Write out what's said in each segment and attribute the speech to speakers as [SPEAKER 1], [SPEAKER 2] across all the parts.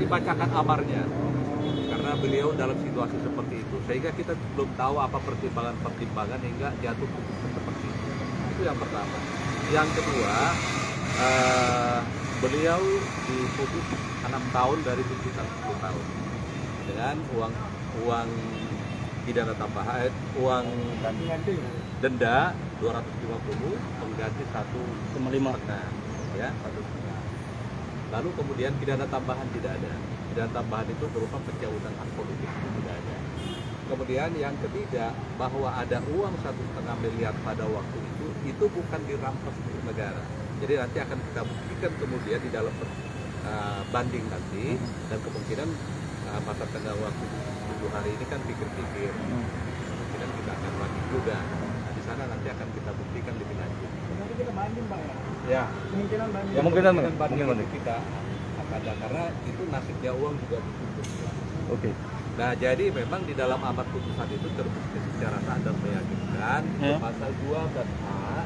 [SPEAKER 1] dibacakan amarnya karena beliau dalam situasi seperti itu, sehingga kita belum tahu apa pertimbangan hingga jatuh putusan seperti itu. Itu yang pertama. Yang kedua, beliau diputus 6 tahun dari tuntutan 10 tahun dengan uang pidana tambahan, uang denda 250, pengganti 1,5 ya, 1,5. Lalu kemudian pidana tambahan tidak ada. Pidana tambahan itu berupa pencautan hak politik, itu tidak ada. Kemudian yang ketiga, bahwa ada uang 1,5 miliar pada waktu itu bukan dirampas milik negara. Jadi nanti akan kita buktikan kemudian di dalam banding nanti, dan kemungkinan masa tengah waktu 7 hari ini kan pikir-pikir, kemungkinan kita akan banding juga. Nah, di sana nanti akan kita buktikan lebih lanjut.
[SPEAKER 2] Nanti kita banding, Pak ya?
[SPEAKER 1] Ya,
[SPEAKER 2] Kemungkinan banding.
[SPEAKER 1] ya kemungkinan banding kita akan ada, karena itu nasibnya uang juga dituntut.
[SPEAKER 3] Oke.
[SPEAKER 1] Nah, jadi memang di dalam amar putusan itu terbukti secara sah dan meyakinkan pasal 2 dan A,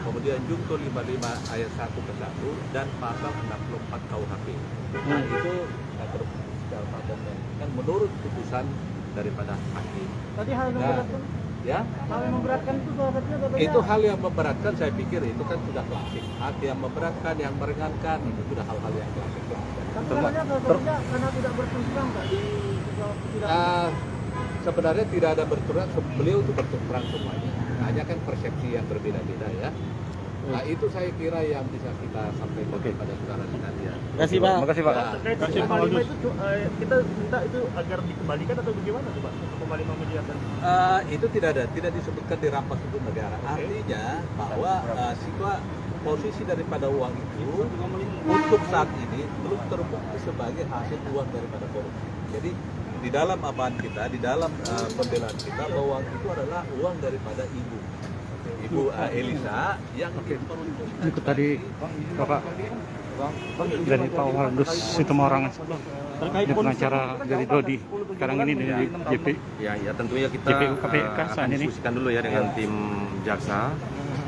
[SPEAKER 1] kemudian junto 55 ayat 1 ke 1 dan pasal 64 KUHP. Nah, itu terbukti secara sah dan meyakinkan menurut putusan daripada hakim.
[SPEAKER 2] Tadi hal yang memberatkan,
[SPEAKER 1] Ya,
[SPEAKER 2] hal yang memberatkan itu salah satunya apa?
[SPEAKER 1] itu hal yang memberatkan, saya pikir itu kan sudah klasik. Hak yang memberatkan, yang meringankan, itu sudah hal-hal yang klasik.
[SPEAKER 2] Kan sebenarnya salah satunya karena tidak bertentangan Pak di tidak.
[SPEAKER 1] Sebenarnya tidak ada berturut, beliau itu berturut semuanya. Hanya kan persepsi yang berbeda-beda ya. Nah, itu saya kira yang bisa kita sampaikan kepada saudara sekalian.
[SPEAKER 3] Terima kasih Pak. Terima kasih Pak.
[SPEAKER 2] Terkait 1,5 itu kita minta itu agar dikembalikan atau bagaimana tuh Pak? 1,5 miliar dan
[SPEAKER 1] Itu tidak disebutkan dirampas untuk negara. Artinya bahwa posisi daripada uang itu untuk saat ini belum terbukti sebagai hasil uang daripada korupsi. Jadi di dalam apaan kita, di dalam pembelaan kita, bahwa uang itu adalah uang daripada Ibu Elisa yang
[SPEAKER 3] Itu tadi Bapak dari Pak Waldus Situmorang, ini pengacara dari Dodi sekarang ini dari JP.
[SPEAKER 4] Ya, tentunya kita
[SPEAKER 3] JPU KPK saat
[SPEAKER 4] akan
[SPEAKER 3] ini.
[SPEAKER 4] diskusikan dulu ya dengan tim jaksa,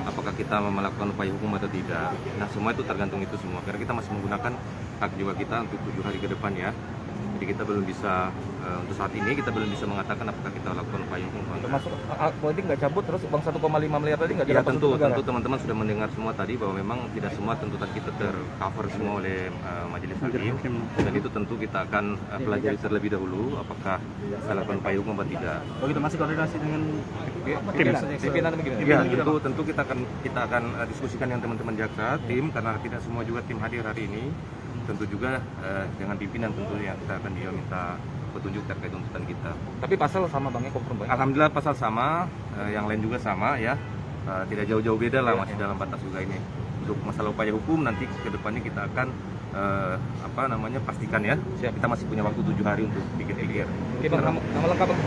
[SPEAKER 4] apakah kita melakukan upaya hukum atau tidak. Nah, semua itu tergantung itu semua, karena kita masih menggunakan hak jiwa kita untuk 7 hari ke depan ya. Jadi kita belum bisa, untuk saat ini kita belum bisa mengatakan apakah kita lakukan upaya hukum atau tidak.
[SPEAKER 5] Termasuk hak politik nggak cabut, terus uang 1,5 miliar tadi nggak
[SPEAKER 4] Ya,
[SPEAKER 5] dirampas
[SPEAKER 4] tentu
[SPEAKER 5] negara?
[SPEAKER 4] teman-teman sudah mendengar semua tadi bahwa memang tidak semua tuntutan kita tercover semua oleh majelis hakim, dan itu tentu kita akan pelajari terlebih dahulu apakah kita lakukan upaya hukum atau tidak.
[SPEAKER 5] Oh gitu, masih koordinasi dengan pimpinan begini?
[SPEAKER 4] Ya, tentu kita akan diskusikan dengan teman-teman jaksa, tim, karena tidak semua juga tim hadir hari ini. Tentu juga dengan pimpinan tentu yang kita akan minta petunjuk terkait tuntutan kita.
[SPEAKER 5] Tapi pasal sama Bang ya, confirm Bang?
[SPEAKER 4] Alhamdulillah pasal sama, yang lain juga sama ya, tidak jauh-jauh beda lah, masih dalam batas juga ini. Untuk masalah upaya hukum nanti ke depannya kita akan pastikan ya. Kita masih punya waktu 7 hari untuk pikir-pikir.
[SPEAKER 5] Oke Bang, nama lengkap Bang?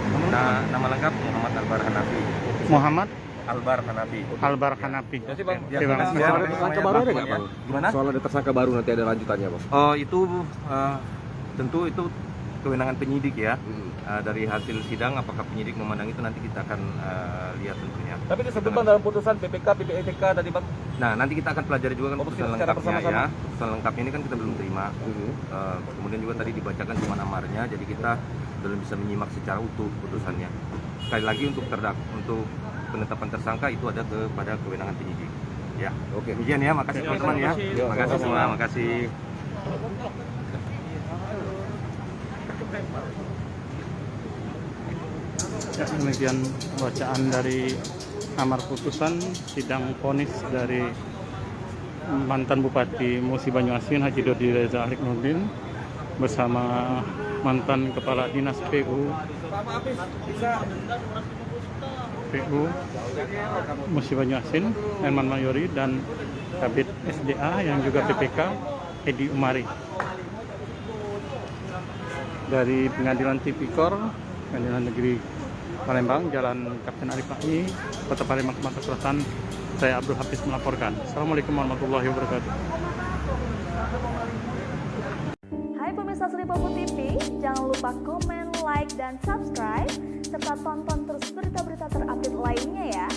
[SPEAKER 4] Nama lengkap Muhammad Albar Hanafi.
[SPEAKER 3] Muhammad
[SPEAKER 4] Albar Hanafi.
[SPEAKER 3] Albar Hanafi.
[SPEAKER 5] Terima kasih Bang.
[SPEAKER 3] Terima kasih.
[SPEAKER 4] Ya,
[SPEAKER 5] Tersangka baru ada nggak Bang?
[SPEAKER 4] Gimana?
[SPEAKER 5] Soal ada tersangka baru nanti ada lanjutannya Bang?
[SPEAKER 4] Oh, itu tentu itu kewenangan penyidik ya. Dari hasil sidang apakah penyidik memandang itu nanti kita akan lihat tentunya.
[SPEAKER 5] Tapi disebut Bang dalam putusan PPK, PPETK tadi Bang?
[SPEAKER 4] Nah, nanti kita akan pelajari juga kan putusan
[SPEAKER 5] secara
[SPEAKER 4] lengkapnya
[SPEAKER 5] bersama-sama.
[SPEAKER 4] ya. Putusan lengkapnya ini kan kita belum terima. Kemudian juga tadi dibacakan cuma amarnya, jadi kita belum bisa menyimak secara utuh putusannya. Sekali lagi untuk penetapan tersangka itu ada kepada kewenangan penyidik. Ya. Oke. Demikian ya, makasih teman-teman ya. Makasih semua, makasih.
[SPEAKER 3] Ya, demikian bacaan dari amar putusan sidang vonis dari mantan Bupati Musi Banyuasin Haji Dodi Reza Alik Nurdin bersama mantan Kepala Dinas PU Musi Banyuasin Herman Mayori dan Kabid SDA yang juga PPK Edi Umari dari Pengadilan Tipikor Pengadilan Negeri Palembang, Jalan Kapten Arif Fahmi, Kota Palembang, Sumatera Selatan. Saya Abdul Hafiz melaporkan. Assalamualaikum warahmatullahi wabarakatuh.
[SPEAKER 6] Hai pemirsa Sri Popo TV, jangan lupa komen, like, dan subscribe, serta tonton terus berita-berita terupdate lainnya ya.